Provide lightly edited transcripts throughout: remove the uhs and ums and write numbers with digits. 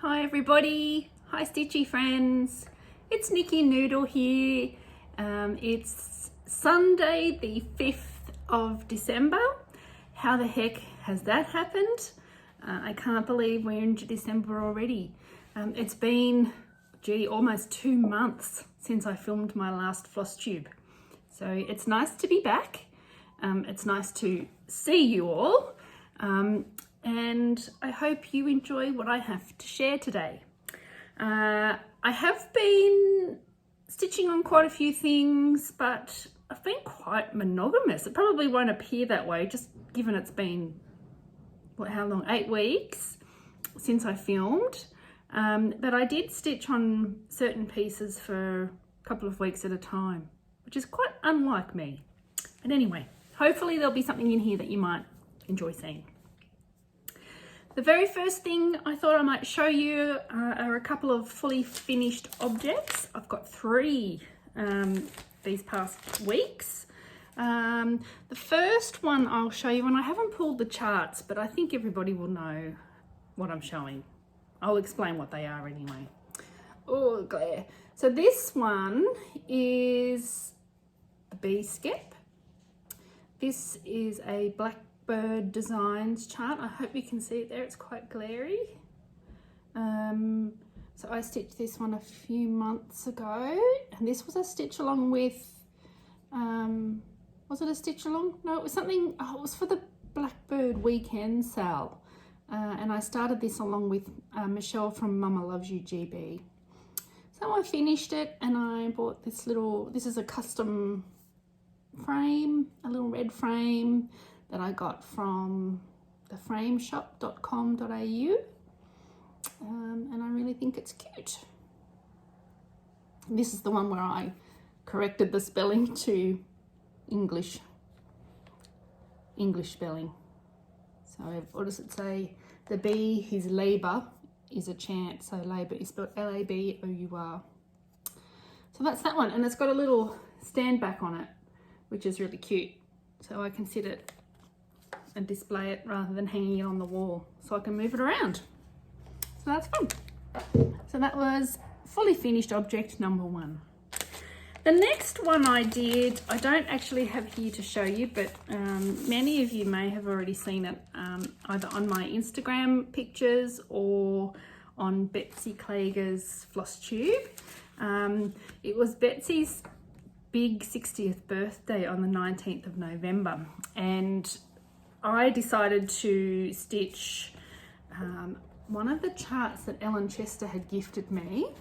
Hi everybody, hi Stitchy friends, it's Nikki Noodle here. It's Sunday the 5th of December. How the heck has that happened? I can't believe we're into December already. It's been, almost 2 months since I filmed my last Flosstube. So it's nice to be back. It's nice to see you all. And I hope you enjoy what I have to share today. I have been stitching on quite a few things, but I've been quite monogamous. It probably won't appear that way, just given it's been, how long? 8 weeks since I filmed. But I did stitch on certain pieces for a couple of weeks at a time, which is quite unlike me. But anyway, hopefully there'll be something in here that you might enjoy seeing. The very first thing I thought I might show you are a couple of fully finished objects. I've got 3 these past weeks. The first one I'll show you, and I haven't pulled the charts, but I think everybody will know what I'm showing. I'll explain what they are anyway. Oh, glare. So this one is a bee skep. This is a Blackbird Designs chart. I hope you can see it there, it's quite glary. So I stitched this one a few months ago, and this was a stitch along with, was it a stitch along? No, it was something, it was for the Blackbird weekend sale. And I started this along with Michelle from Mama Loves You GB. So I finished it and I bought this little, this is a custom frame, a little red frame that I got from theframeshop.com.au, and I really think it's cute. This is the one where I corrected the spelling to English spelling. So what does it say? The bee, his labour is a chant. So labour is spelled L-A-B-O-U-R. So that's that one, and it's got a little stand back on it, which is really cute. So I can sit it and display it rather than hanging it on the wall, so I can move it around. So that's fun. So that was fully finished object number 1. The next one I did, I don't actually have here to show you, but many of you may have already seen it either on my Instagram pictures or on Betsy Klager's Flosstube. It was Betsy's big 60th birthday on the 19th of November, and I decided to stitch one of the charts that Ellen Chester had gifted me.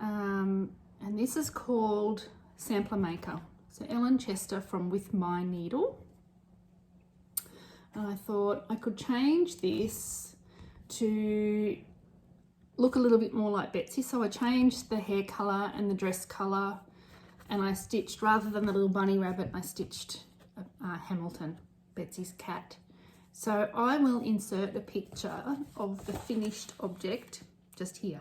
And this is called Sampler Maker. So Ellen Chester from With My Needle. And I thought I could change this to look a little bit more like Betsy. So I changed the hair colour and the dress colour, and I stitched, rather than the little bunny rabbit, I stitched Hamilton, Betsy's cat. So I will insert a picture of the finished object just here.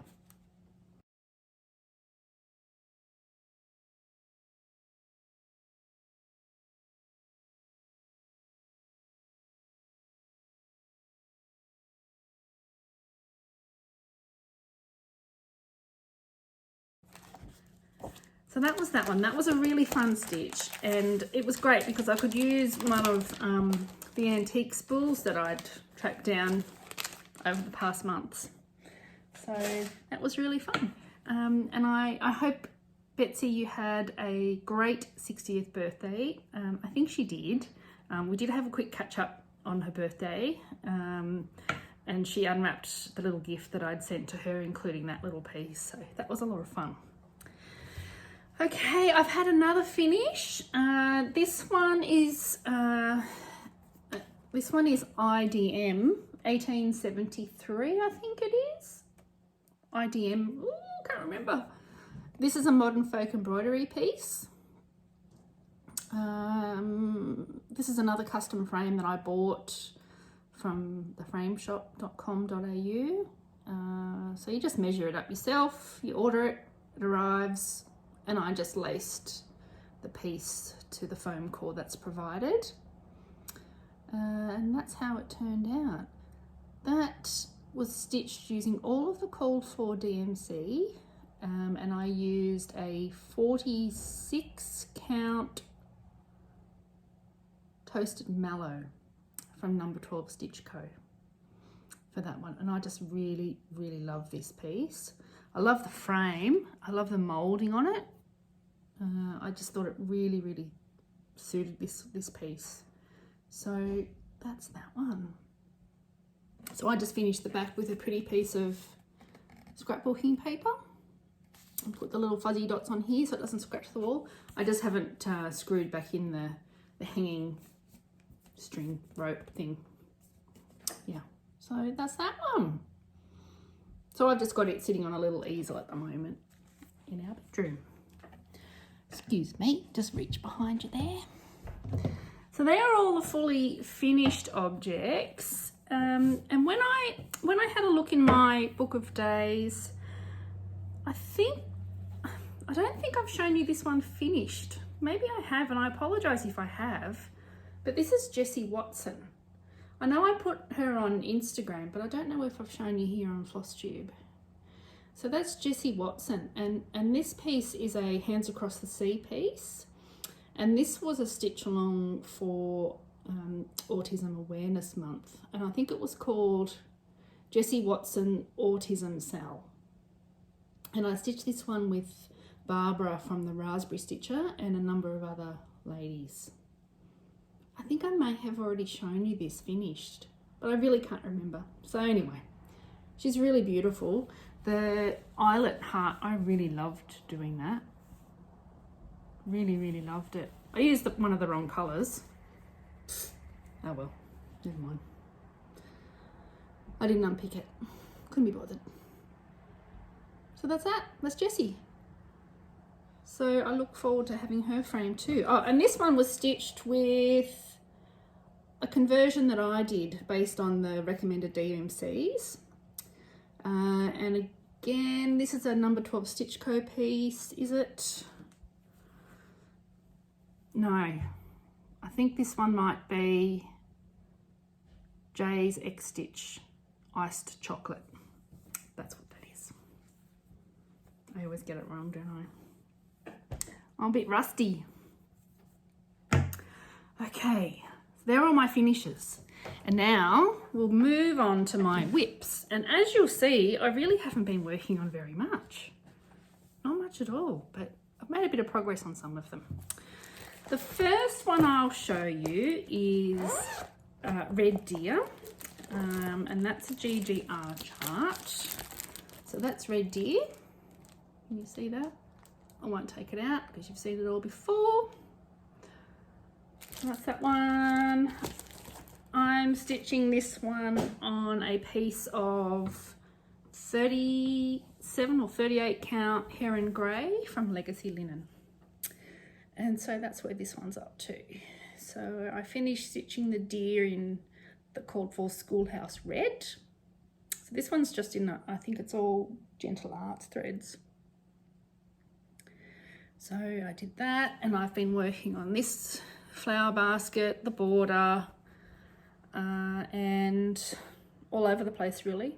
So that was that one. That was a really fun stitch, and it was great because I could use one of the antique spools that I'd tracked down over the past months. So that was really fun. And I hope, Betsy, you had a great 60th birthday. I think she did. We did have a quick catch up on her birthday, and she unwrapped the little gift that I'd sent to her, including that little piece. So that was a lot of fun. Okay, I've had another finish. This one is IDM 1873, I think it is. IDM, ooh, can't remember. This is a modern folk embroidery piece. This is another custom frame that I bought from theframeshop.com.au. So you just measure it up yourself, you order it, it arrives, and I just laced the piece to the foam core that's provided. And that's how it turned out. That was stitched using all of the Caldwell DMC, and I used a 46 count Toasted Mallow from number 12 Stitch Co. for that one, and I just really love this piece. I love the frame, I love the moulding on it. I just thought it really suited this piece. So that's that one. So I just finished the back with a pretty piece of scrapbooking paper and put the little fuzzy dots on here so it doesn't scratch the wall. I just haven't screwed back in the hanging string rope thing. Yeah, so that's that one. So I've just got it sitting on a little easel at the moment in our bedroom. Excuse me, just reach behind you there. So they are all the fully finished objects. And when I had a look in my book of days, I don't think I've shown you this one finished. Maybe I have, and I apologise if I have. But this is Jessie Watson. I know I put her on Instagram, but I don't know if I've shown you here on Flosstube. So that's Jessie Watson, and this piece is a Hands Across the Sea piece, and this was a stitch along for Autism Awareness Month, and I think it was called Jessie Watson Autism Cell, and I stitched this one with Barbara from the Raspberry Stitcher and a number of other ladies. I think I may have already shown you this finished, but I really can't remember. So anyway, she's really beautiful. The eyelet heart, I really loved doing that. Really loved it. I used one of the wrong colours. Oh well, never mind. I didn't unpick it. Couldn't be bothered. So that's that. That's Jessie. So I look forward to having her frame too. Oh, and this one was stitched with a conversion that I did based on the recommended DMCs. And again, this is a number 12 Stitch Co piece, is it? No, I think this one might be Jay's X Stitch Iced Chocolate. That's what that is. I always get it wrong, don't I? I'm a bit rusty. Okay, so they're all my finishes. And now we'll move on to my WIPS. And as you'll see, I really haven't been working on very much. Not much at all, but I've made a bit of progress on some of them. The first one I'll show you is Red Deer, and that's a GGR chart. So that's Red Deer. Can you see that? I won't take it out because you've seen it all before. That's that one. I'm stitching this one on a piece of 37 or 38 count Heron Grey from Legacy Linen. And so that's where this one's up to. So I finished stitching the deer in the Caldwell Schoolhouse Red. So this one's just in, I think it's all Gentle Arts threads. So I did that, and I've been working on this flower basket, the border, and all over the place really.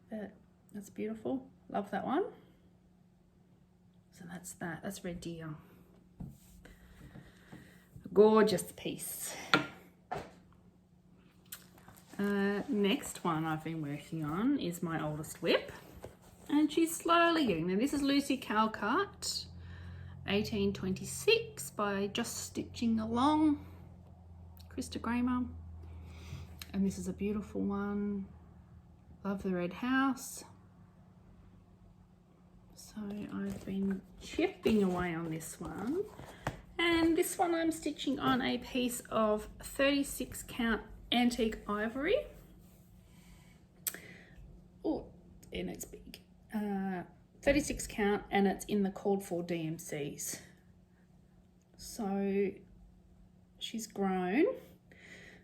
But that's beautiful. Love that one. So that's that. That's Red Deer. Gorgeous piece. Next one I've been working on is my oldest whip, and she's slowly getting there. This is Lucy Calcart, 1826 by Just Stitching Along, Krista Kramer. And this is a beautiful one. Love the red house. So I've been chipping away on this one, and this one I'm stitching on a piece of 36 count antique ivory. Oh, and it's big. 36 count, and it's in the Caldwell DMCs. So she's grown.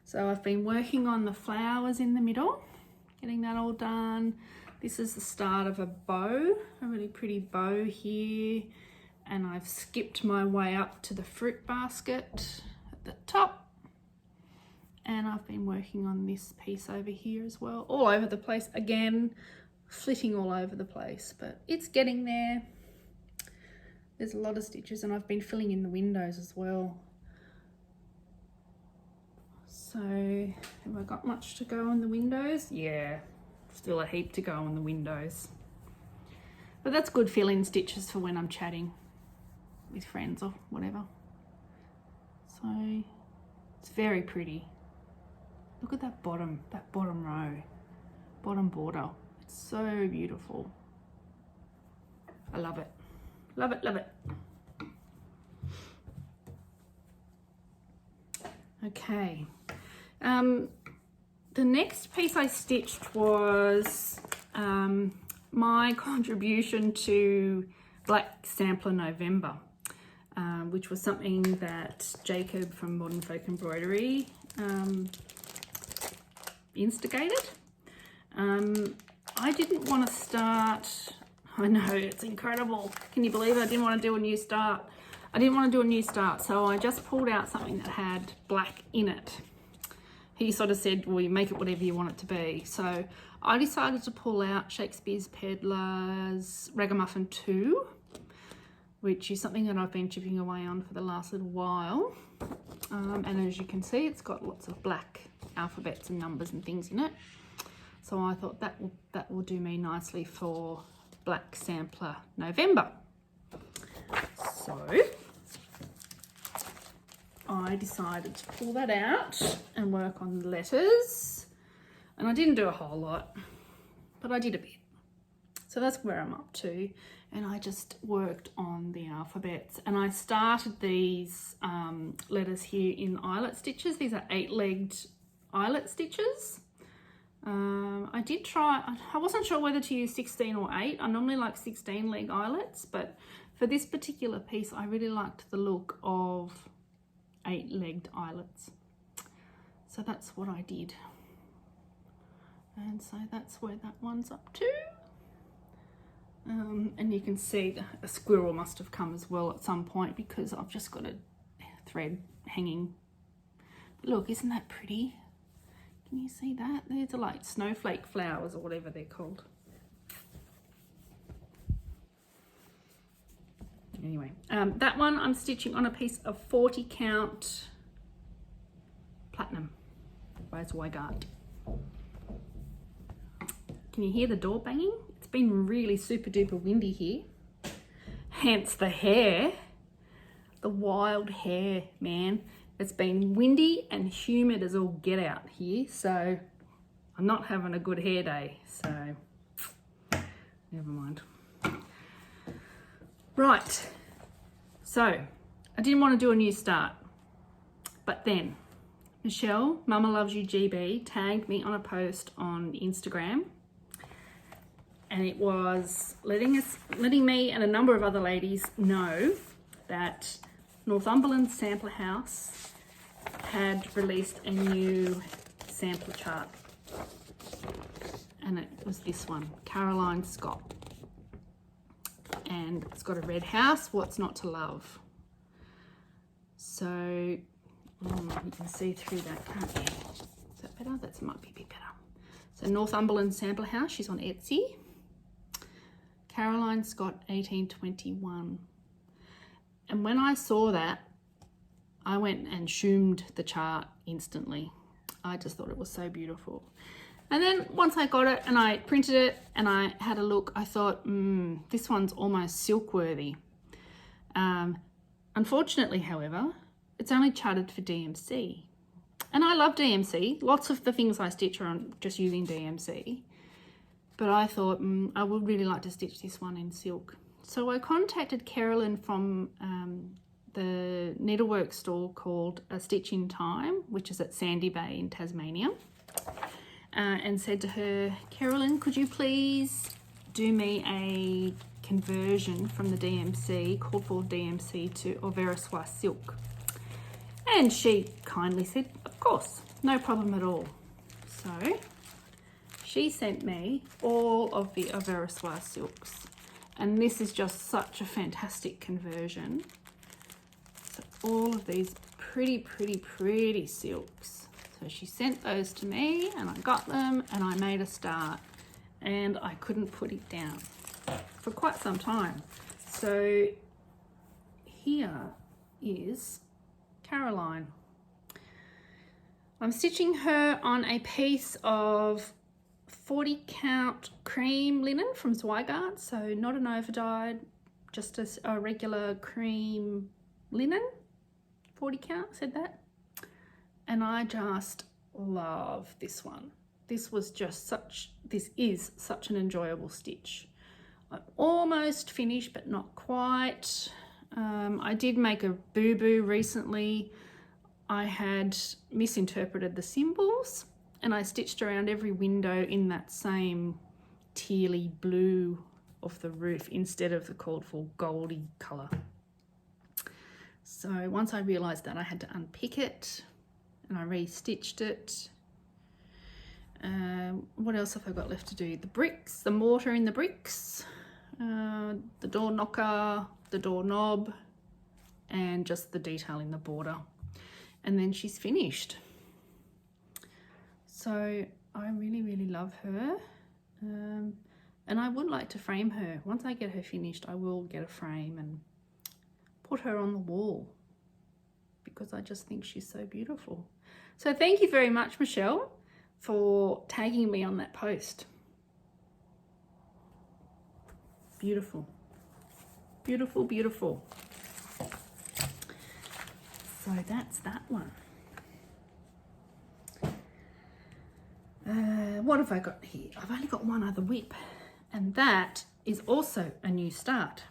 So I've been working on the flowers in the middle, getting that all done. This is the start of a bow, a really pretty bow here. And I've skipped my way up to the fruit basket at the top. And I've been working on this piece over here as well, all over the place. Again, flitting all over the place, but it's getting there. There's a lot of stitches, and I've been filling in the windows as well. So have I got much to go on the windows? Yeah, still a heap to go on the windows. But that's good fill-in stitches for when I'm chatting with friends or whatever. So it's very pretty. Look at that bottom row, bottom border. It's so beautiful. I love it. Love it, love it. Okay. The next piece I stitched was my contribution to Black Sampler November, which was something that Jacob from Modern Folk Embroidery instigated. I didn't want to start, I know, it's incredible. Can you believe it? I didn't want to do a new start. So I just pulled out something that had black in it. He sort of said, well, you make it whatever you want it to be. So I decided to pull out Shakespeare's Peddler's Ragamuffin 2, which is something that I've been chipping away on for the last little while. And as you can see, it's got lots of black alphabets and numbers and things in it. So I thought that will do me nicely for Black Sampler November. So I decided to pull that out and work on the letters. And I didn't do a whole lot, but I did a bit. So that's where I'm up to. And I just worked on the alphabets. And I started these letters here in eyelet stitches. These are 8-legged eyelet stitches. I did try, I wasn't sure whether to use 16 or 8. I normally like 16-leg eyelets, but for this particular piece, I really liked the look of 8-legged eyelets. So that's what I did. And so that's where that one's up to. And you can see a squirrel must have come as well at some point because I've just got a thread hanging. Look, isn't that pretty? Can you see that? These are like snowflake flowers or whatever they're called. Anyway, that one I'm stitching on a piece of 40 count platinum Rose Weigart. Can you hear the door banging? It's been really super duper windy here. Hence the hair, the wild hair, man. It's been windy and humid as all get out here, so I'm not having a good hair day, so never mind. Right, so I didn't want to do a new start, but then Michelle, Mama Loves You GB, tagged me on a post on Instagram, and it was letting me and a number of other ladies know that Northumberland Sampler House had released a new sampler chart, and it was this one, Caroline Scott, and it's got a red house, what's not to love. So you can see through that, can't you? Is that better? That might be a bit better. So Northumberland Sampler House, she's on Etsy. Caroline Scott 1821. And when I saw that, I went and shoomed the chart instantly. I just thought it was so beautiful. And then once I got it and I printed it and I had a look, I thought, this one's almost silk worthy. Unfortunately, however, it's only charted for DMC. And I love DMC. Lots of the things I stitch are on just using DMC. But I thought, I would really like to stitch this one in silk. So I contacted Carolyn from the needlework store called A Stitch in Time, which is at Sandy Bay in Tasmania, and said to her, Carolyn, could you please do me a conversion from the DMC, called for DMC, to Auversois silk? And she kindly said, of course, no problem at all. So she sent me all of the Auversois silks. And this is just such a fantastic conversion. So all of these pretty silks. So she sent those to me and I got them and I made a start and I couldn't put it down for quite some time. So here is Caroline. I'm stitching her on a piece of 40 count cream linen from Zweigart, so not an overdyed, just a regular cream linen, 40 count, said that. And I just love this one. This is such an enjoyable stitch. I'm almost finished, but not quite. I did make a boo-boo recently. I had misinterpreted the symbols and I stitched around every window in that same tealy blue of the roof instead of the called for goldy colour. So once I realised that, I had to unpick it and I re-stitched it. What else have I got left to do? The bricks, the mortar in the bricks, the door knocker, the doorknob, and just the detail in the border. And then she's finished. So I really, really love her. And I would like to frame her. Once I get her finished, I will get a frame and put her on the wall because I just think she's so beautiful. So thank you very much, Michelle, for tagging me on that post. Beautiful. Beautiful, beautiful. So that's that one. What have I got here? I've only got one other WIP, and that is also a new start.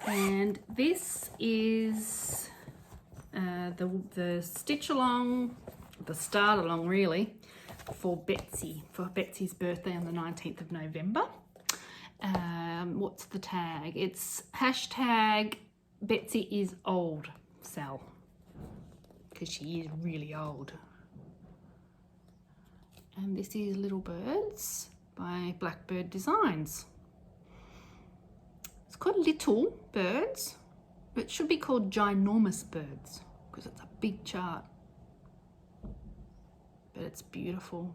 And this is the stitch along, the start along really, for Betsy, for Betsy's birthday on the 19th of November. What's the tag? It's hashtag Betsy is old, Sal, because she is really old. And this is Little Birds by Blackbird Designs. It's called Little Birds, but it should be called Ginormous Birds because it's a big chart. But it's beautiful.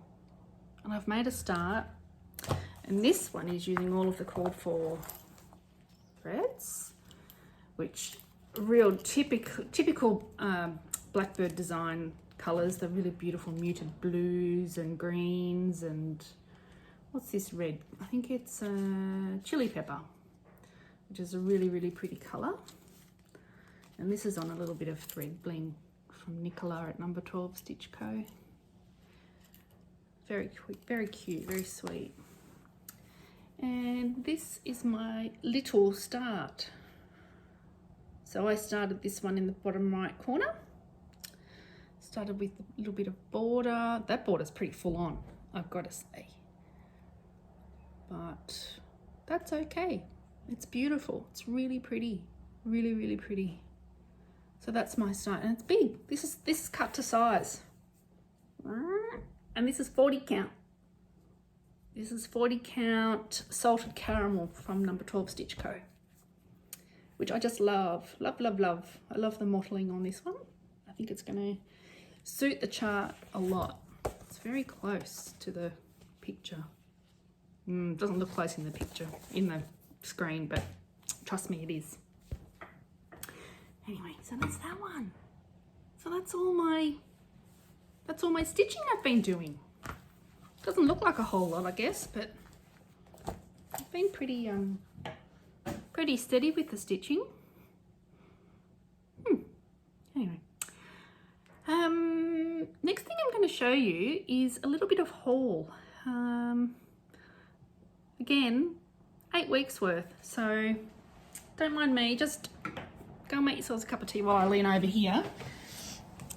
And I've made a start. And this one is using all of the called for threads, which real typical Blackbird design colours. They're really beautiful muted blues and greens and what's this red? I think it's chili pepper, which is a really, really pretty colour. And this is on a little bit of thread bling from Nicola at number 12 Stitch Co. Very quick, very cute, very sweet. And this is my little start. So I started this one in the bottom right corner. Started with a little bit of border. That border's pretty full on, I've got to say. But that's okay. It's beautiful. It's really pretty. Really, really pretty. So that's my start. And it's big. This is cut to size. And this is 40 count. This is 40 count salted caramel from number 12 Stitch Co. Which I just love. Love, love, love. I love the mottling on this one. I think it's going to suit the chart a lot. It's very close to the picture. Doesn't look close in the picture, in the screen, but trust me, it is. Anyway, so that's that one. So that's all my stitching I've been doing. Doesn't look like a whole lot, I guess, but I've been pretty steady with the stitching. Anyway. Next thing I'm going to show you is a little bit of haul. Again, 8 weeks worth, so don't mind me, just go and make yourselves a cup of tea while I lean over here.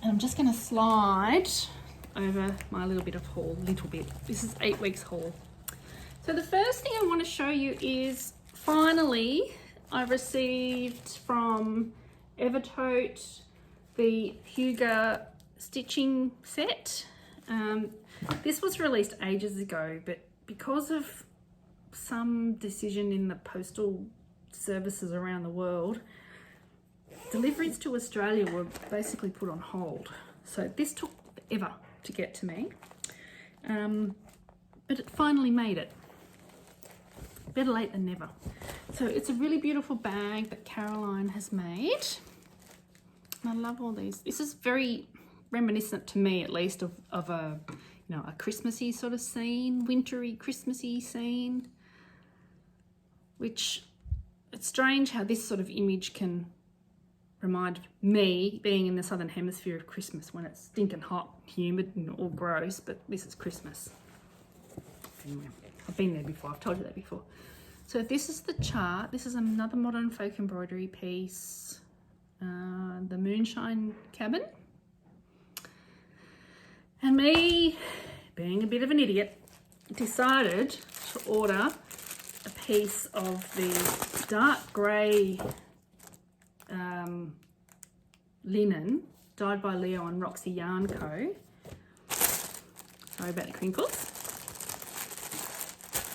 And I'm just going to slide over my little bit of haul, This is 8 weeks haul. So the first thing I want to show you is finally I received from Evertote the Huga stitching set. This was released ages ago, but because of some decision in the postal services around the world, deliveries to Australia were basically put on hold. So this took ever to get to me. But it finally made it. Better late than never. So it's a really beautiful bag that Caroline has made. I love all these. This is very reminiscent to me, at least, of a, you know, a Christmassy sort of scene, wintry Christmassy scene. Which, it's strange how this sort of image can remind me, being in the southern hemisphere, of Christmas when it's stinking hot, humid and all gross, but this is Christmas. Anyway, I've been there before, I've told you that before. So this is the chart. This is another modern folk embroidery piece, the Moonshine Cabin. And me, being a bit of an idiot, decided to order a piece of the dark grey linen dyed by Leo and Roxy Yarn Co. Sorry about the crinkles.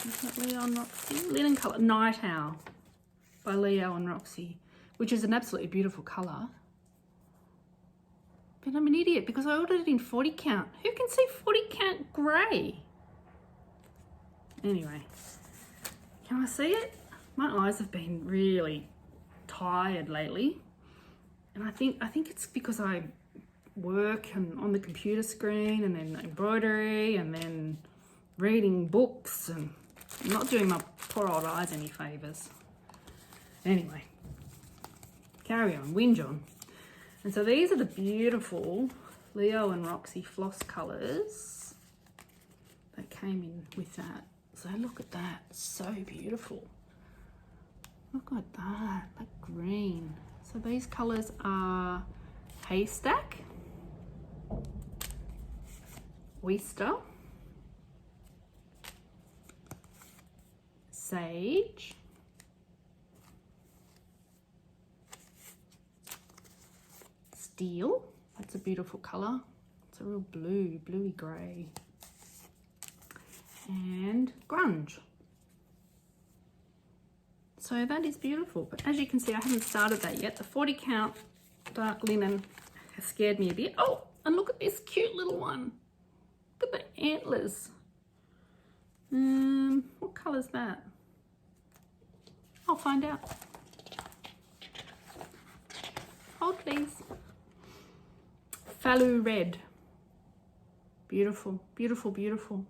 Is that Leo and Roxy? Linen colour, Night Owl by Leo and Roxy, which is an absolutely beautiful colour. But I'm an idiot because I ordered it in 40 count. Who can see 40 count grey? Anyway, can I see it? My eyes have been really tired lately. And I think it's because I work and on the computer screen and then embroidery and then reading books, and I'm not doing my poor old eyes any favours. Anyway, carry on, whinge on. And so these are the beautiful Leo and Roxy floss colours that came in with that. So look at that, so beautiful. Look at that green. So these colours are Haystack, Oyster, Sage, Steel, that's a beautiful colour. It's a real bluey grey. And Grunge. So that is beautiful, but as you can see, I haven't started that yet. The 40 count dark linen has scared me a bit. Oh, and look at this cute little one. Look at the antlers. What colour's that? I'll find out. Hold please. Fallu Red. Beautiful, beautiful, beautiful.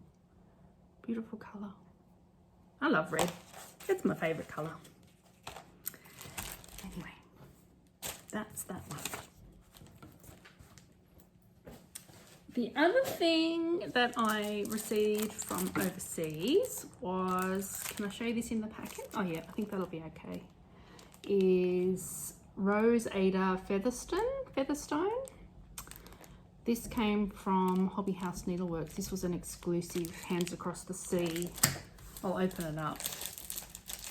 Beautiful colour. I love red. It's my favourite colour. Anyway, that's that one. The other thing that I received from overseas was, can I show you this in the packet? Oh yeah, I think that'll be okay. Is Rose Ada Featherstone. This came from Hobby House Needleworks. This was an exclusive Hands Across the Sea. I'll open it up.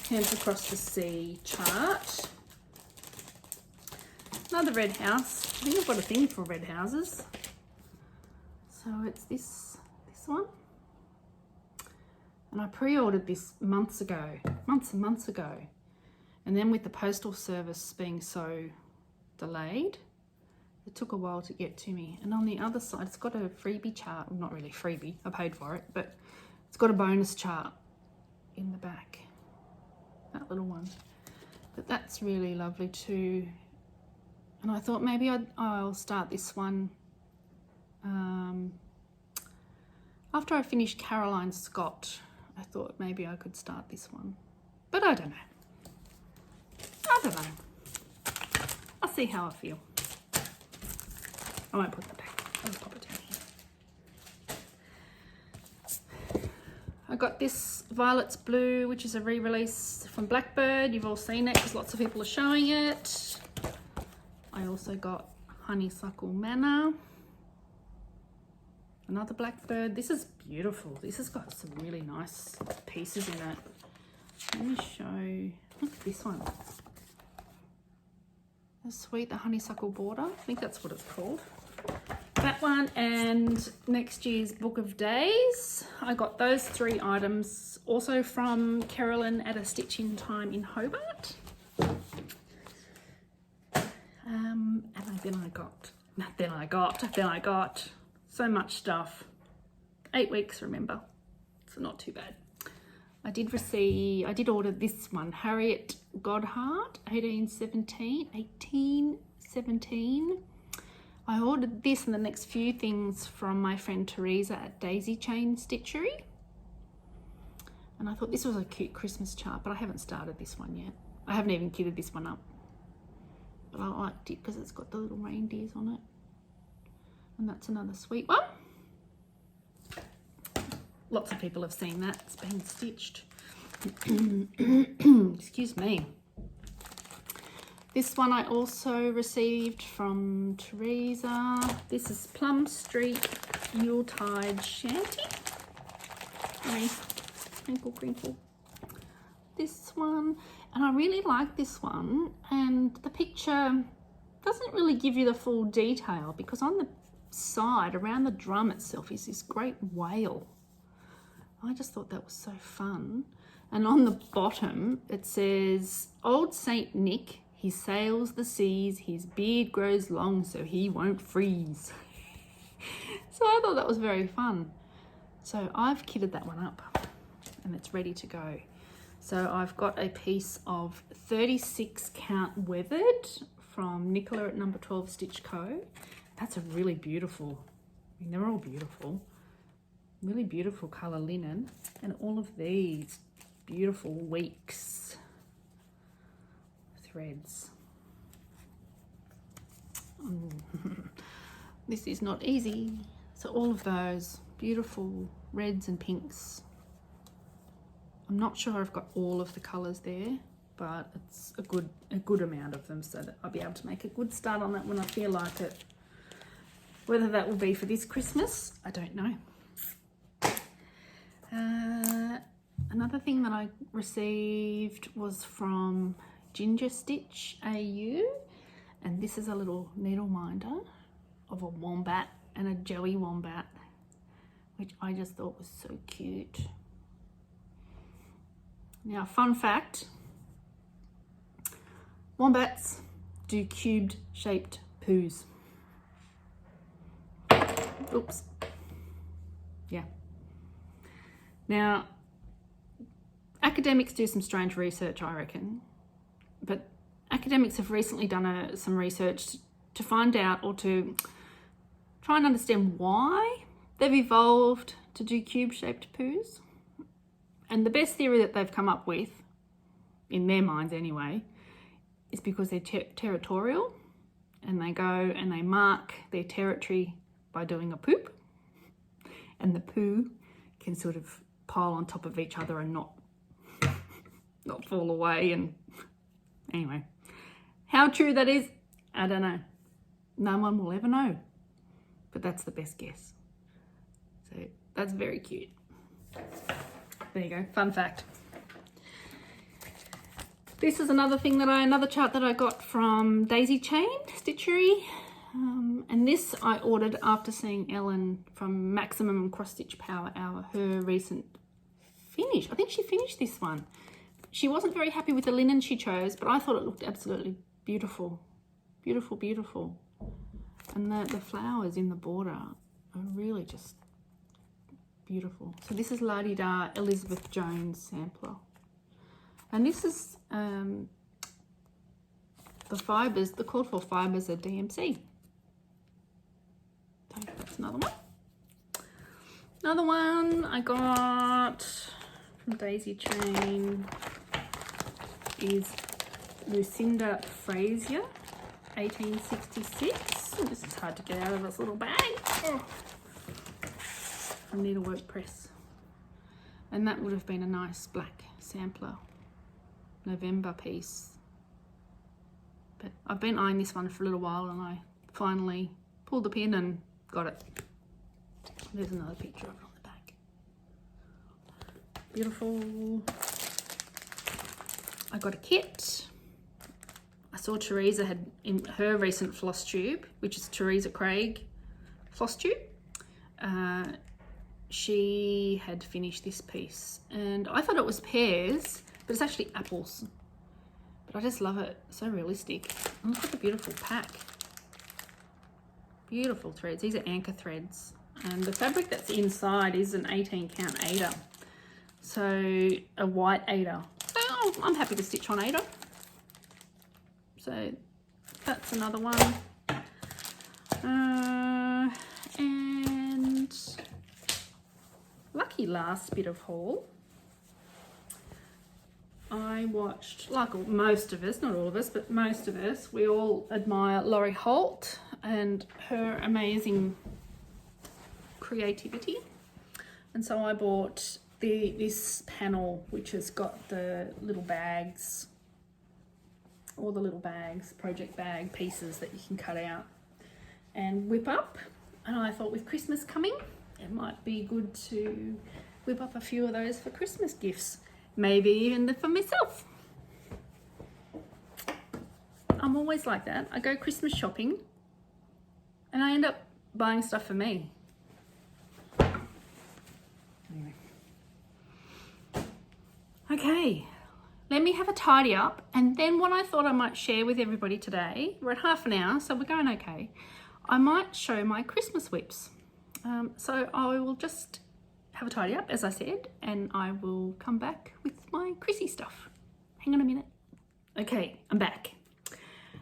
Hands Across the Sea chart. Another red house. I think I've got a thing for red houses. So it's this one. And I pre-ordered this months and months ago. And then with the postal service being so delayed, it took a while to get to me. And on the other side, it's got a freebie chart. Well, not really freebie, I paid for it, but it's got a bonus chart in the back. That little one. But that's really lovely too. And I thought maybe I'll start this one after I finished Caroline Scott. I thought maybe I could start this one, but I don't know. I'll see how I feel. I won't put that back. I'll pop it down here. I got this Violet's Blue, which is a re-release from Blackbird. You've all seen it because lots of people are showing it. I also got Honeysuckle Manor. Another Blackbird. This is beautiful. This has got some really nice pieces in it. Let me show. Look at this one. That's sweet, the honeysuckle border. I think that's what it's called. That one and next year's Book of Days. I got those 3 items also from Carolyn at a Stitching Time in Hobart. And then I got So much stuff. 8 weeks, remember, so not too bad. I did order this one, Harriet Godhart, 1817. I ordered this and the next few things from my friend Teresa at Daisy Chain Stitchery. And I thought this was a cute Christmas chart, but I haven't started this one yet. I haven't even kitted this one up. But I liked it because it's got the little reindeers on it. And that's another sweet one. Lots of people have seen that. It's been stitched. Excuse me. This one I also received from Teresa. This is Plum Street Yuletide Shanty. Crinkle, crinkle. This one, and I really like this one, and the picture doesn't really give you the full detail because on the side around the drum itself is this great whale. I just thought that was so fun. And on the bottom it says, "Old Saint Nick, he sails the seas, his beard grows long so he won't freeze." So I thought that was very fun. So I've kitted that one up and it's ready to go. So I've got a piece of 36 count weathered from Nicola at number 12 Stitch Co. That's a really beautiful, I mean, they're all beautiful, really beautiful colour linen, and all of these beautiful weeks threads. This is not easy. So all of those beautiful reds and pinks. I'm not sure I've got all of the colours there, but it's a good amount of them, so that I'll be able to make a good start on that when I feel like it. Whether that will be for this Christmas, I don't know. Another thing that I received was from Ginger Stitch AU, and this is a little needle minder of a wombat and a Joey wombat, which I just thought was so cute. Now, fun fact, wombats do cubed shaped poos. Oops. Yeah. Now, academics do some strange research, I reckon, but academics have recently done some research to find out, or to try and understand why they've evolved to do cube-shaped poos. And the best theory that they've come up with, in their minds anyway, is because they're territorial, and they go and they mark their territory by doing a poop, and the poo can sort of pile on top of each other and not fall away. And anyway, how true that is, I don't know. No one will ever know, but that's the best guess. So that's very cute. There you go, fun fact. This is another chart that I got from Daisy Chain Stitchery. And this I ordered after seeing Ellen from Maximum Cross Stitch Power Hour, her recent finish. I think she finished this one. She wasn't very happy with the linen she chose, but I thought it looked absolutely beautiful. Beautiful, beautiful. And the flowers in the border are really just beautiful. So this is La Di Da Elizabeth Jones sampler. And this is the fibres, the called for fibres are DMC. So that's another one. Another one I got from Daisy Chain is Lucinda Frazier, 1866. Oh, this is hard to get out of this little bag. Oh. From Needlework Press. And that would have been a nice black sampler November piece. But I've been eyeing this one for a little while, and I finally pulled the pin and got it. There's another picture of it on the back. Beautiful. I got a kit. I saw Teresa had in her recent Flosstube, which is Teresa Craig Flosstube. She had finished this piece, and I thought it was pears, but it's actually apples. But I just love it, so realistic. And look at the beautiful pack. Beautiful threads. These are anchor threads. And the fabric that's inside is an 18 count Aida. So a white Aida. So I'm happy to stitch on Aida. So that's another one. And lucky last bit of haul. I watched, like most of us, not all of us, but most of us, we all admire Laurie Holt and her amazing creativity. And so I bought this panel, which has got the little bags, all the little bags, project bag pieces that you can cut out and whip up. And I thought with Christmas coming, it might be good to whip up a few of those for Christmas gifts. Maybe even for myself. I'm always like that. I go Christmas shopping and I end up buying stuff for me. Anyway. Okay, let me have a tidy up, and then what I thought I might share with everybody today, we're at half an hour, so we're going okay. I might show my Christmas WIPS. So I will just have a tidy up, as I said, and I will come back with my Chrissy stuff. Hang on a minute. Okay, I'm back.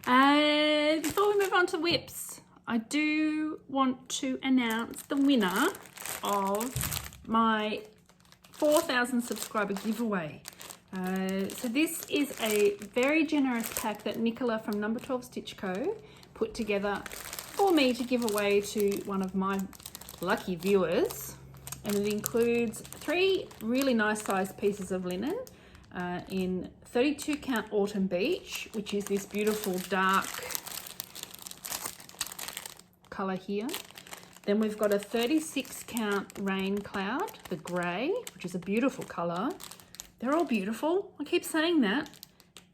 Before we move on to WIPS, I do want to announce the winner of my 4,000 subscriber giveaway. So this is a very generous pack that Nicola from Number 12 Stitch Co. put together for me to give away to one of my lucky viewers. And it includes 3 really nice sized pieces of linen in 32 count Autumn Beach, which is this beautiful dark colour here. Then we've got a 36 count Rain Cloud, the grey, which is a beautiful colour. They're all beautiful, I keep saying that.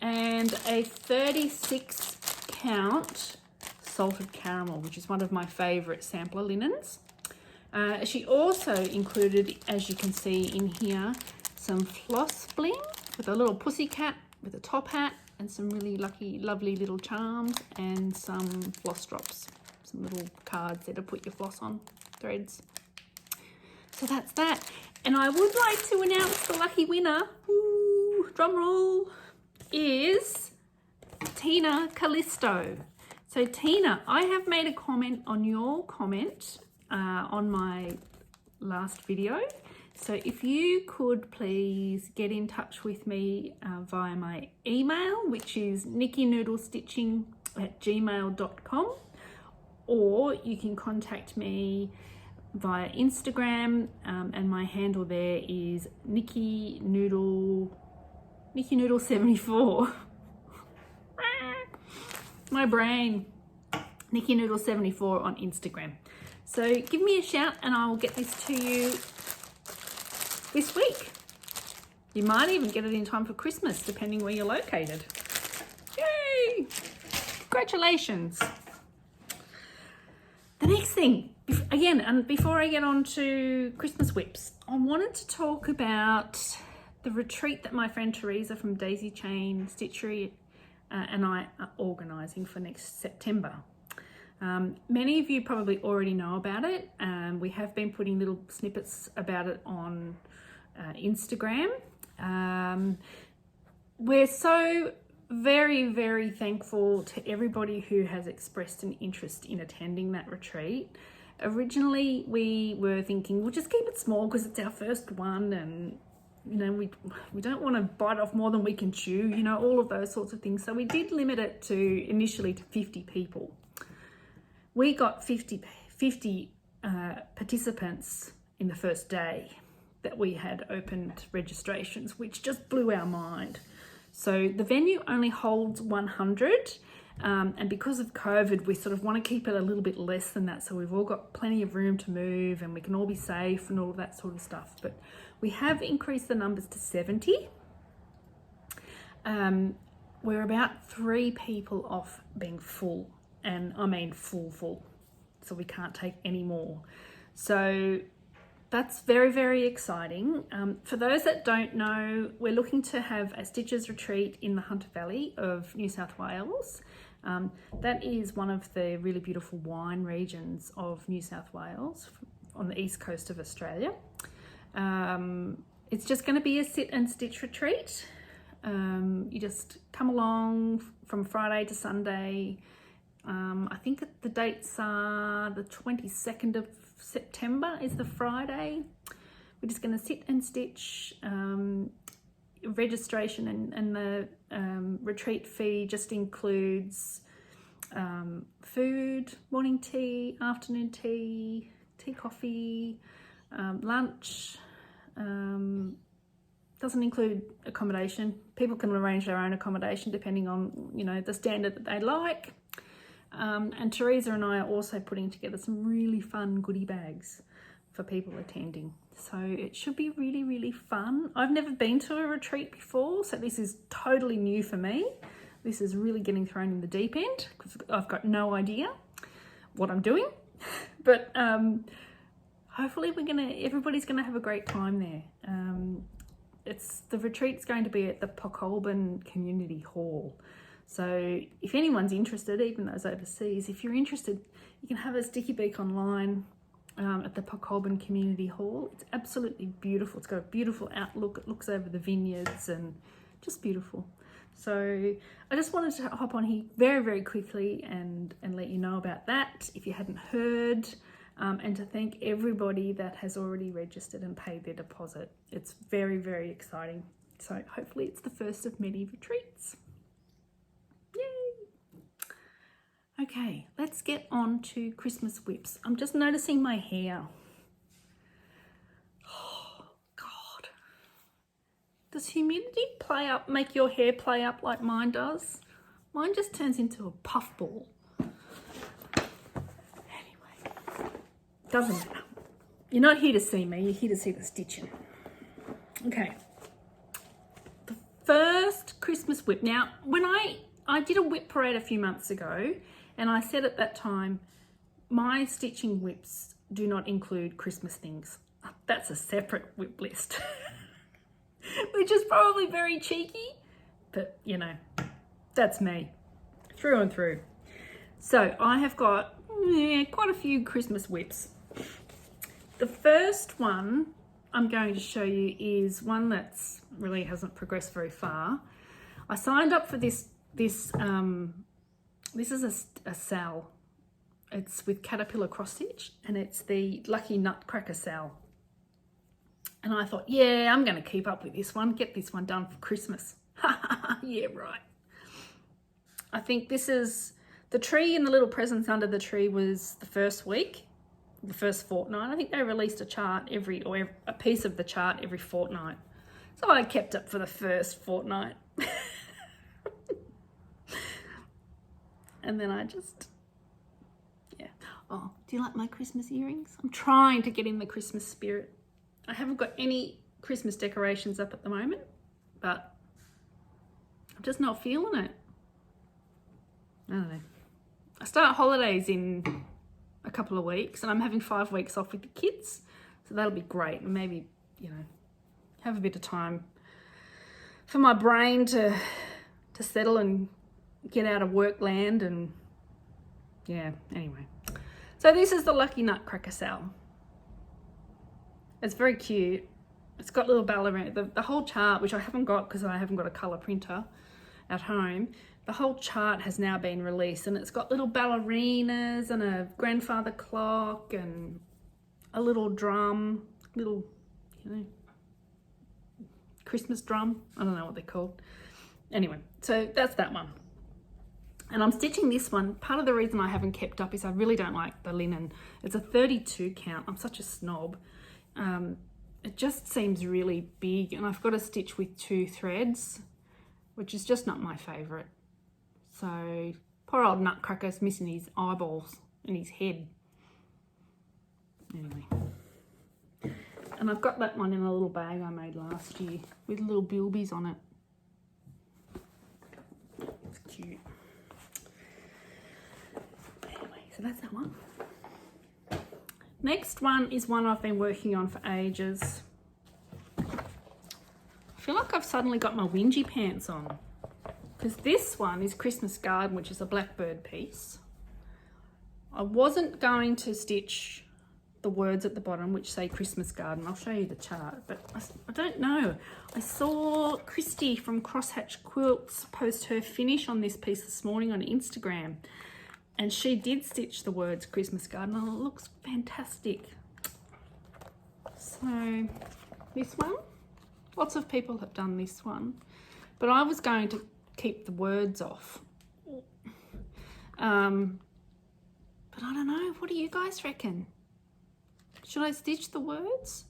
And a 36 count Salted Caramel, which is one of my favourite sampler linens. She also included, as you can see in here, some floss bling with a little pussycat with a top hat and some really lovely little charms and some floss drops, some little cards there to put your floss on, threads. So that's that. And I would like to announce the lucky winner, ooh, drum roll, is Tina Callisto. So Tina, I have made a comment on your comment on my last video. So if you could please get in touch with me via my email, which is nickinoodlestitching@gmail.com, or you can contact me via Instagram, and my handle there is Nicky Noodle 74. My brain. Nicky Noodle 74 on Instagram. So give me a shout and I will get this to you this week. You might even get it in time for Christmas, depending where you're located. Yay! Congratulations. The next thing, again, and before I get on to Christmas WIPS, I wanted to talk about the retreat that my friend Teresa from Daisy Chain Stitchery and I are organising for next September. Many of you probably already know about it. We have been putting little snippets about it on Instagram. We're so very, very thankful to everybody who has expressed an interest in attending that retreat. Originally, we were thinking we'll just keep it small because it's our first one, and you know, we don't want to bite off more than we can chew, you know, all of those sorts of things. So we did limit it to initially to 50 people. We got 50 participants in the first day that we had opened registrations, which just blew our mind. So the venue only holds 100, and because of COVID, we sort of want to keep it a little bit less than that, so we've all got plenty of room to move and we can all be safe and all of that sort of stuff. But we have increased the numbers to 70. We're about 3 people off being full, and I mean full, so we can't take any more. So that's very, very exciting. For those that don't know, we're looking to have a Stitches retreat in the Hunter Valley of New South Wales. That is one of the really beautiful wine regions of New South Wales, on the east coast of Australia. It's just going to be a sit and stitch retreat. You just come along from Friday to Sunday. I think the dates are the 22nd of September is the Friday. We're just going to sit and stitch. Registration and the retreat fee just includes food, morning tea, afternoon tea, coffee, lunch. Doesn't include accommodation. People can arrange their own accommodation depending on, you know, the standard that they like. And Teresa and I are also putting together some really fun goodie bags for people attending. So it should be really, really fun. I've never been to a retreat before, so this is totally new for me. This is really getting thrown in the deep end because I've got no idea what I'm doing. But hopefully everybody's gonna have a great time there. The retreat's going to be at the Pocolban Community Hall. So if anyone's interested, even those overseas, if you're interested, you can have a sticky beak online at the Pocolban Community Hall. It's absolutely beautiful. It's got a beautiful outlook. It looks over the vineyards and just beautiful. So I just wanted to hop on here very, very quickly and let you know about that if you hadn't heard. And to thank everybody that has already registered and paid their deposit. It's very, very exciting. So hopefully it's the first of many retreats. Yay! Okay, let's get on to Christmas WIPS. I'm just noticing my hair. Oh, God. Does humidity make your hair play up like mine does? Mine just turns into a puffball. Doesn't matter. You're not here to see me, you're here to see the stitching. Okay. The first Christmas WIP. Now, when I did a WIP parade a few months ago, and I said at that time, my stitching WIPs do not include Christmas things. That's a separate WIP list. Which is probably very cheeky, but you know, that's me. Through and through. So I have got quite a few Christmas WIPs. The first one I'm going to show you is one that's really hasn't progressed very far. I signed up for this is a sal. It's with Caterpillar cross stitch and it's the Lucky Nutcracker sal. And I thought, yeah, I'm going to keep up with this one, get this one done for Christmas. Yeah, right. I think this is the tree and the little presents under the tree was the first week. The first fortnight. I think they released a chart or a piece of the chart every fortnight. So I kept up for the first fortnight. And then I just, yeah. Oh, do you like my Christmas earrings? I'm trying to get in the Christmas spirit. I haven't got any Christmas decorations up at the moment, but I'm just not feeling it. I don't know. I start holidays in a couple of weeks and I'm having 5 weeks off with the kids, so that'll be great. And maybe, you know, have a bit of time for my brain to settle and get out of work land. And yeah, anyway, so this is the Lucky Nutcracker sal. It's very cute. It's got little ballerina, the whole chart, which I haven't got because I haven't got a colour printer at home. The whole chart has now been released and it's got little ballerinas and a grandfather clock and a little drum, little, you know, Christmas drum. I don't know what they're called. Anyway, so that's that one. And I'm stitching this one. Part of the reason I haven't kept up is I really don't like the linen. It's a 32 count. I'm such a snob. It just seems really big and I've got to stitch with 2 threads, which is just not my favourite. So poor old Nutcracker's missing his eyeballs and his head. Anyway. And I've got that one in a little bag I made last year with little bilbies on it. It's cute. Anyway, so that's that one. Next one is one I've been working on for ages. I feel like I've suddenly got my whingy pants on. Because this one is Christmas Garden, which is a blackbird piece. I wasn't going to stitch the words at the bottom which say Christmas garden. I'll show you the chart, but I don't know. I saw Christy from Crosshatch Quilts post her finish on this piece this morning on Instagram, and she did stitch the words Christmas garden, and it looks fantastic. So this one, lots of people have done this one, but I was going to keep the words off. But I don't know, what do you guys reckon? Should I stitch the words?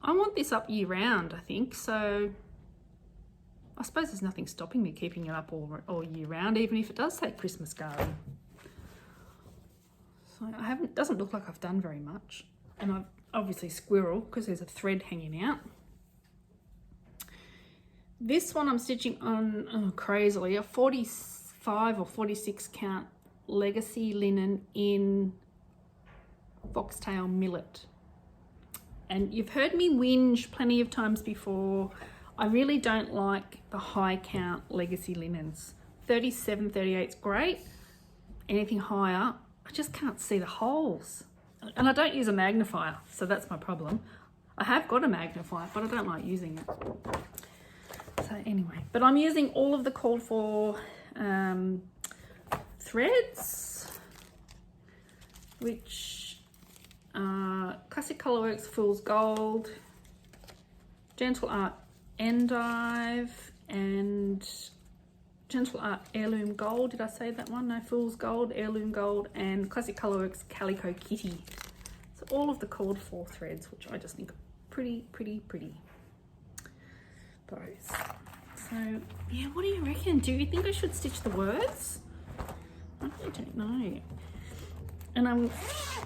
I want this up year round, I think, so I suppose there's nothing stopping me keeping it up all year round, even if it does say Christmas garden. So doesn't look like I've done very much. And I've obviously squirrel, because there's a thread hanging out. This one I'm stitching on, crazily, a 45 or 46 count legacy linen in foxtail millet. And you've heard me whinge plenty of times before. I really don't like the high count legacy linens. 37, 38 is great. Anything higher, I just can't see the holes. And I don't use a magnifier, so that's my problem. I have got a magnifier, but I don't like using it. So anyway, but I'm using all of the called for threads, which Classic Colourworks Fool's Gold, Gentle Art Endive, and Gentle Art Heirloom Gold. Did I say that one? No, Fool's Gold, Heirloom Gold, and Classic Colourworks Calico Kitty. So all of the called for threads, which I just think are pretty. Those. So yeah, what do you reckon? Do you think I should stitch the words? I really don't know. And I'm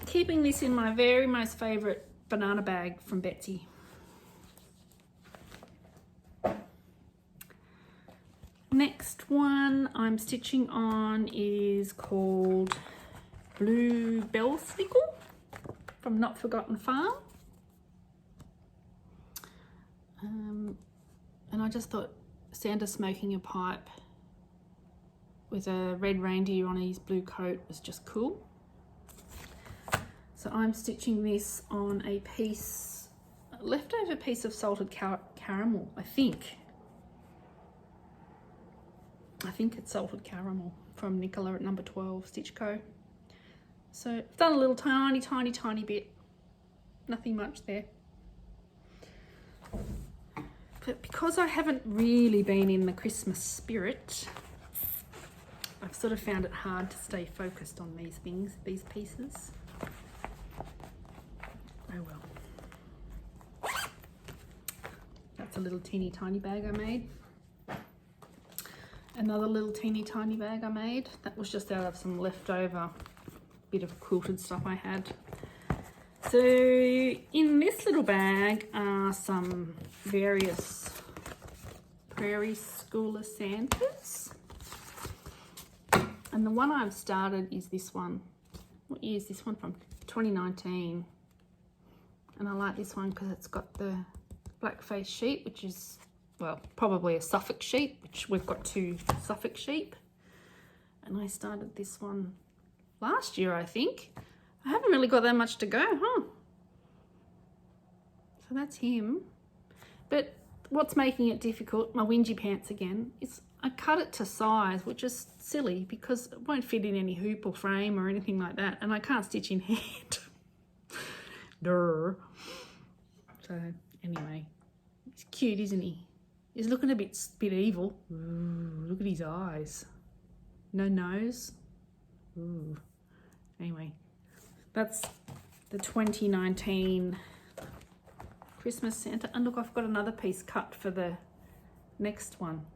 keeping this in my very most favourite banana bag from Betsy. Next one I'm stitching on is called Blue Bell Snickle from Not Forgotten Farm. And I just thought Santa smoking a pipe with a red reindeer on his blue coat was just cool. So I'm stitching this on a piece, a leftover piece of salted caramel, I think. I think it's salted caramel from Nicola at number 12, Stitch Co. So I've done a little tiny bit. Nothing much there. But because I haven't really been in the Christmas spirit, I've sort of found it hard to stay focused on these things, these pieces. Oh well. That's a little teeny tiny bag I made. Another little teeny tiny bag I made. That was just out of some leftover bit of quilted stuff I had. So in this little bag are some various Prairie Schooler Santas. And the one I've started is this one. What year is this one from? 2019. And I like this one because it's got the black face sheep, which is, well, probably a Suffolk sheep, which we've got 2 Suffolk sheep. And I started this one last year, I think. I haven't really got that much to go, huh? So that's him. But what's making it difficult, my whingy pants again, is I cut it to size, which is silly because it won't fit in any hoop or frame or anything like that. And I can't stitch in hand. Durr. So anyway, he's cute, isn't he? He's looking a bit evil. Ooh, look at his eyes. No nose. Ooh. Anyway, that's the 2019 Christmas Santa. And look, I've got another piece cut for the next one.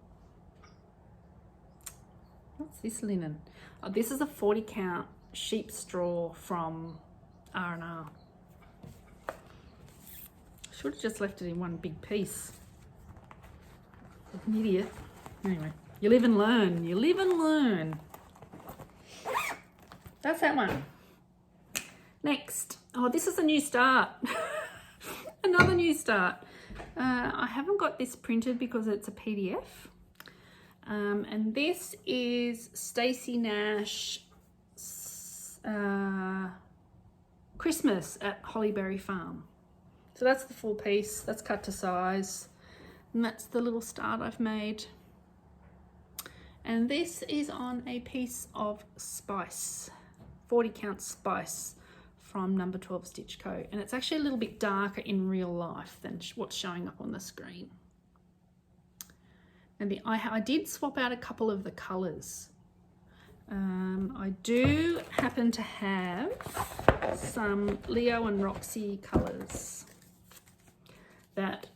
What's this linen? Oh, this is a 40 count sheep straw from R&R. Should have just left it in one big piece. Like an idiot. Anyway, you live and learn. You live and learn. That's that one. Next. Oh, this is a new start. Another new start. I haven't got this printed because it's a PDF. And this is Stacey Nash Christmas at Hollyberry Farm. So that's the full piece, that's cut to size, and that's the little start I've made. And this is on a piece of spice, 40 count spice from number 12 Stitch Co. And it's actually a little bit darker in real life than what's showing up on the screen. And I did swap out a couple of the colours. I do happen to have some Leo and Roxy colours that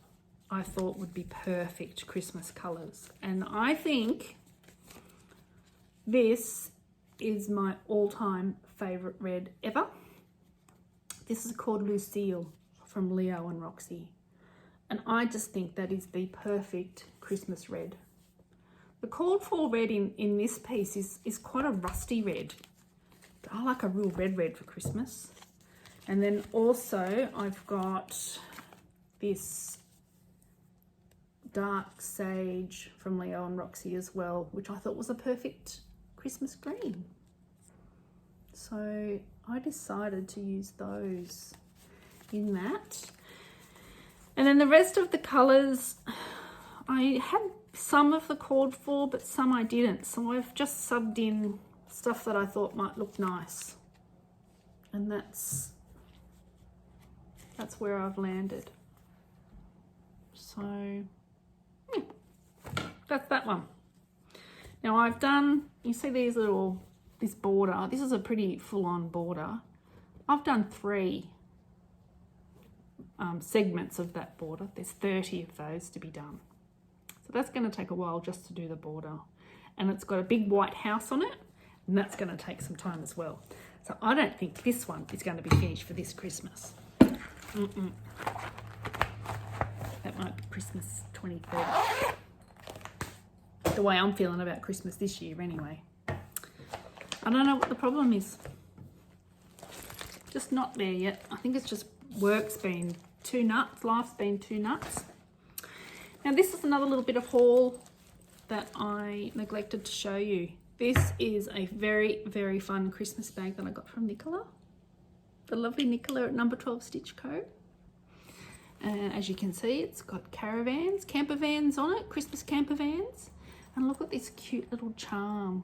I thought would be perfect Christmas colours. And I think this is my all-time favourite red ever. This is called Lucille from Leo and Roxy. And I just think that is the perfect Christmas red. The called for red in this piece is quite a rusty red. But I like a real red for Christmas. And then also I've got this dark sage from Leo and Roxy as well, which I thought was a perfect Christmas green. So I decided to use those in that. And then the rest of the colours, I had some of the called for, but some I didn't. So I've just subbed in stuff that I thought might look nice. And that's where I've landed. So that's that one. Now I've done, you see this border, this is a pretty full-on border. I've done 3 segments of that border. There's 30 of those to be done. So that's going to take a while just to do the border. And it's got a big white house on it, and that's going to take some time as well. So I don't think this one is going to be finished for this Christmas. That might be Christmas 2030. The way I'm feeling about Christmas this year anyway. I don't know what the problem is. Just not there yet. I think it's just work's been too nuts. Life's been too nuts. Now this is another little bit of haul that I neglected to show you. This is a very, very fun Christmas bag that I got from Nicola. The lovely Nicola at number 12 Stitch Co. And as you can see, it's got caravans, camper vans on it, Christmas camper vans. And look at this cute little charm.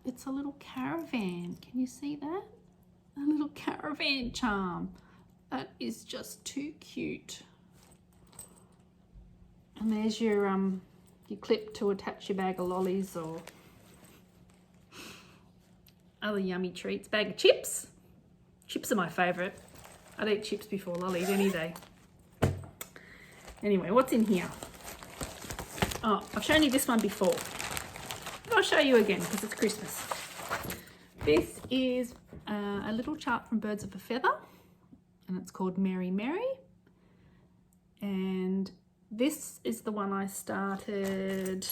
It's a little caravan. Can you see that? A little caravan charm. That is just too cute. And there's your clip to attach your bag of lollies or other yummy treats. Bag of chips. Chips are my favourite. I'd eat chips before lollies any day. Anyway, what's in here? Oh, I've shown you this one before. But I'll show you again because it's Christmas. This is a little chart from Birds of a Feather, and it's called Merry Merry. And this is the one I started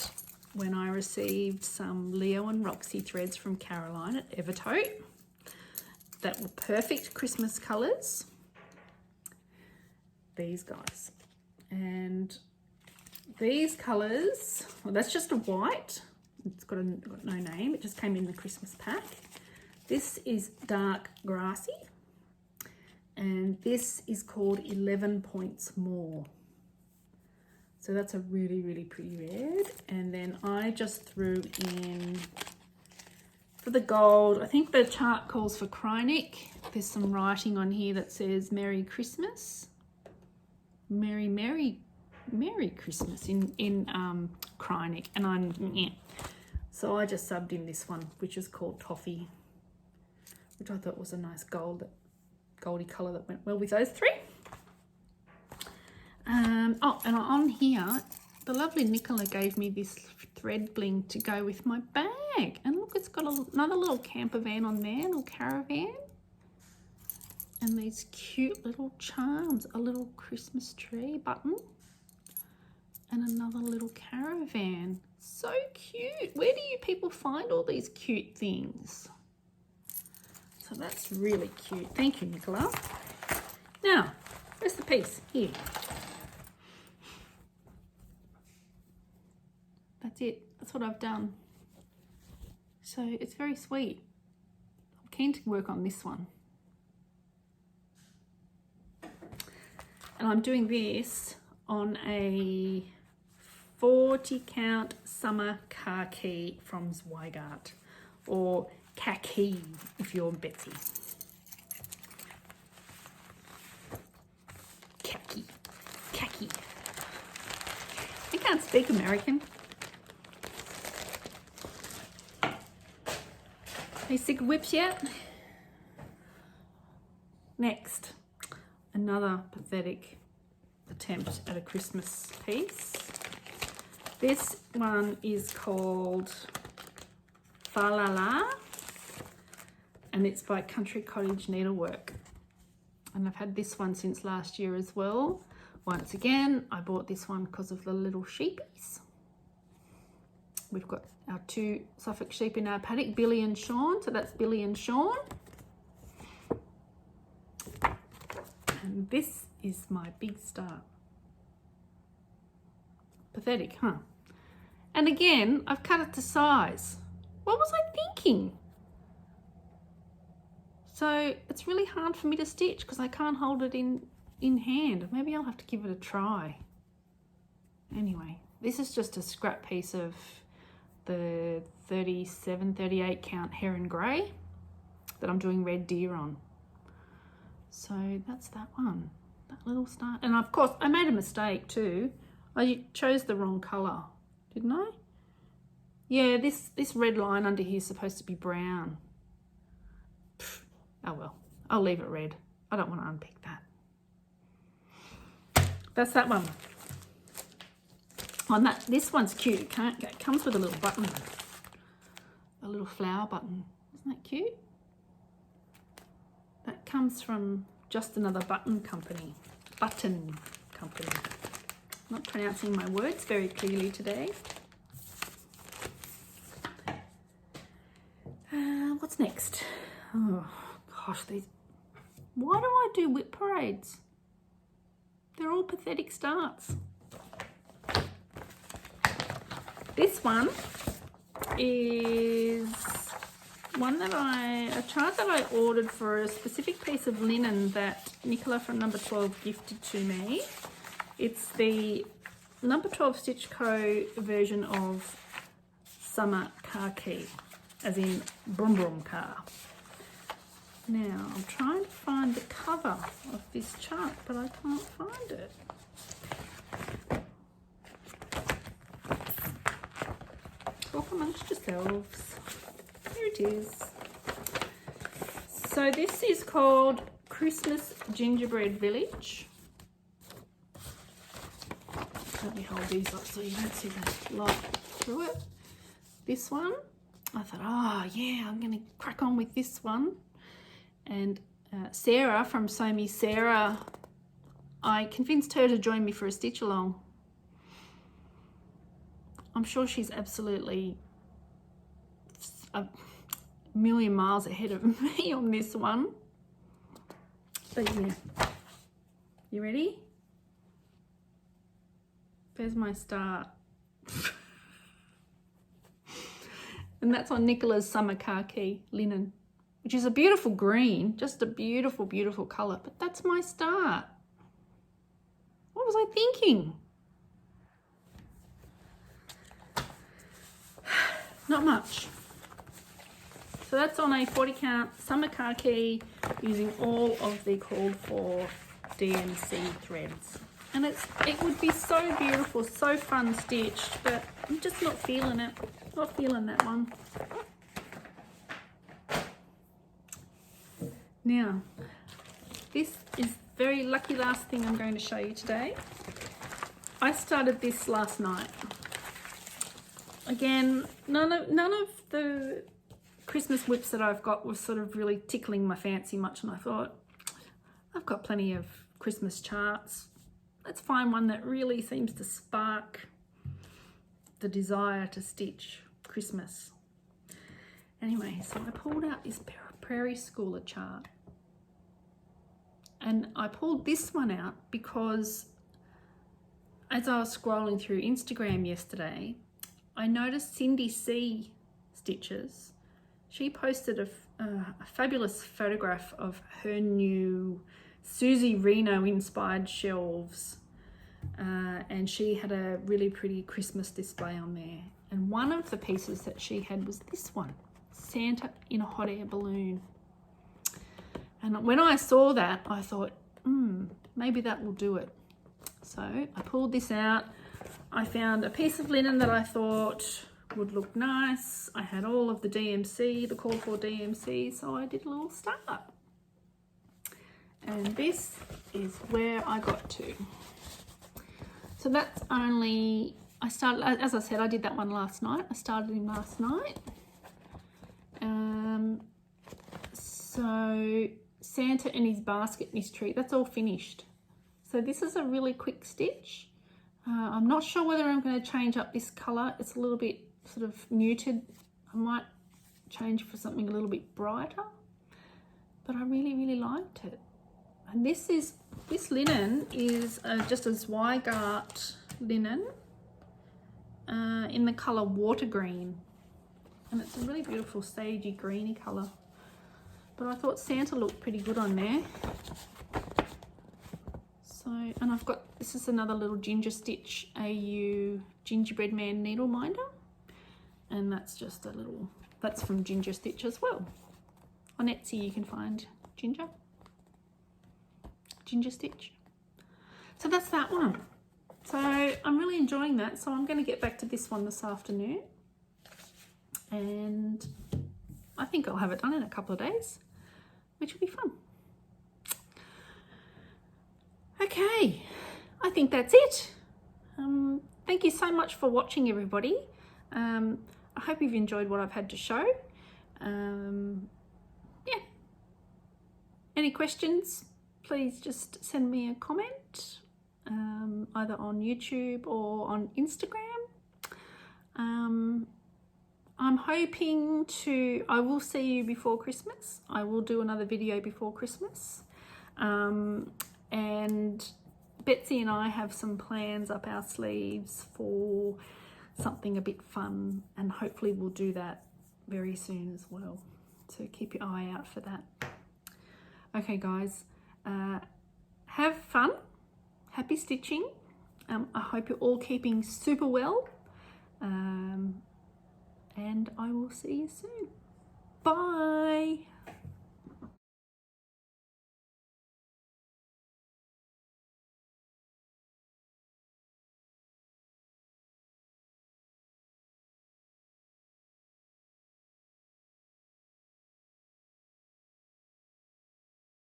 when I received some Leo and Roxy threads from Caroline at Evertote that were perfect Christmas colours. These guys. And these colours, well, that's just a white. It's got no name. It just came in the Christmas pack. This is dark grassy. And this is called 11 Points More. So that's a really, really pretty red. And then I just threw in, for the gold, I think the chart calls for Krynic. There's some writing on here that says Merry Christmas. Merry, Merry, Merry Christmas in Krynic. And so I just subbed in this one, which is called Toffee, which I thought was a nice goldy colour that went well with those 3. Oh, and on here, the lovely Nicola gave me this thread bling to go with my bag. And look, it's got another little camper van on there, a little caravan. And these cute little charms, a little Christmas tree button. And another little caravan. So cute. Where do you people find all these cute things? So that's really cute. Thank you, Nicola. Now, where's the piece? Here. That's it. That's what I've done. So it's very sweet. I've keen to work on this one. And I'm doing this on a 40 count summer khaki from Zweigart, or khaki if you're Betsy. Khaki. I can't speak American. Are you sick of WIPS yet? Next, another pathetic attempt at a Christmas piece. This one is called Falala, and it's by Country Cottage Needlework. And I've had this one since last year as well. Once again, I bought this one because of the little sheepies. We've got our 2 Suffolk sheep in our paddock, Billy and Sean. So that's Billy and Sean. And this is my big star. Pathetic, huh? And again, I've cut it to size. What was I thinking? So it's really hard for me to stitch because I can't hold it in hand. Maybe I'll have to give it a try. Anyway, this is just a scrap piece of the 38 count Heron Grey that I'm doing red deer on. So that's that one, that little star. And of course, I made a mistake too. I chose the wrong colour, didn't I? Yeah, this red line under here is supposed to be brown. Pfft, oh well, I'll leave it red. I don't want to unpick that. That's that one. On that, this one's cute. It comes with a little button, a little flower button. Isn't that cute? That comes from Just Another Button Company. Button Company. Not pronouncing my words very clearly today. What's next? Oh gosh, these. Why do I do whip parades? They're all pathetic starts. This one is one that a chart that I ordered for a specific piece of linen that Nicola from number 12 gifted to me. It's the number 12 Stitch Co version of Summer Khaki, as in Brum Brum Car. Now I'm trying to find the cover of this chart, but I can't find it. Talk amongst yourselves. Here it is. So this is called Christmas Gingerbread Village. Let me hold these up so you don't see the light through it. This one, I thought, oh yeah, I'm going to crack on with this one. And Sarah from Sew Me Sarah, I convinced her to join me for a stitch along. I'm sure she's absolutely a million miles ahead of me on this one. But yeah, you ready? There's my start. And that's on Nicola's Summer Khaki linen, which is a beautiful green, just a beautiful, beautiful colour. But that's my start. What was I thinking? Not much. So that's on a 40 count Summer Khaki using all of the called for DMC threads. And it would be so beautiful, so fun stitched, but I'm just not feeling it. Not feeling that one. Now, this is very lucky last thing I'm going to show you today. I started this last night. Again, none of the Christmas WIPs that I've got was sort of really tickling my fancy much, and I thought, I've got plenty of Christmas charts. Let's find one that really seems to spark the desire to stitch Christmas. Anyway, so I pulled out this Prairie Schooler chart. And I pulled this one out because as I was scrolling through Instagram yesterday, I noticed Cindy C Stitches. She posted a fabulous photograph of her new Susie Reno inspired shelves, and she had a really pretty Christmas display on there, and one of the pieces that she had was this one, Santa in a hot air balloon. And when I saw that, I thought, maybe that will do it. So I pulled this out. I found a piece of linen that I thought would look nice. I had all of the DMC, the call for DMC, so I did a little start. And this is where I got to. So that's only, I started, as I said, I did that one last night. I started him last night. So Santa and his basket and his tree, that's all finished. So this is a really quick stitch. I'm not sure whether I'm going to change up this colour. It's a little bit sort of muted. I might change for something a little bit brighter, but I really, really liked it. And this linen is just a Zweigart linen in the colour water green. And it's a really beautiful sagey greeny colour. But I thought Santa looked pretty good on there. So, and I've got, this is another little Ginger Stitch AU Gingerbread Man needle minder. And that's just a little, that's from Ginger Stitch as well. On Etsy you can find Ginger Stitch. So that's that one. So I'm really enjoying that. So I'm going to get back to this one this afternoon. And I think I'll have it done in a couple of days, which will be fun. Okay, I think that's it. Thank you so much for watching, everybody. I hope you've enjoyed what I've had to show. Yeah. Any questions, please just send me a comment, either on YouTube or on Instagram. I'm hoping I will see you before Christmas. I will do another video before Christmas. And Betsy and I have some plans up our sleeves for something a bit fun, and hopefully we'll do that very soon as well. So keep your eye out for that. Okay guys, have fun, happy stitching. I hope you're all keeping super well. And I will see you soon. Bye.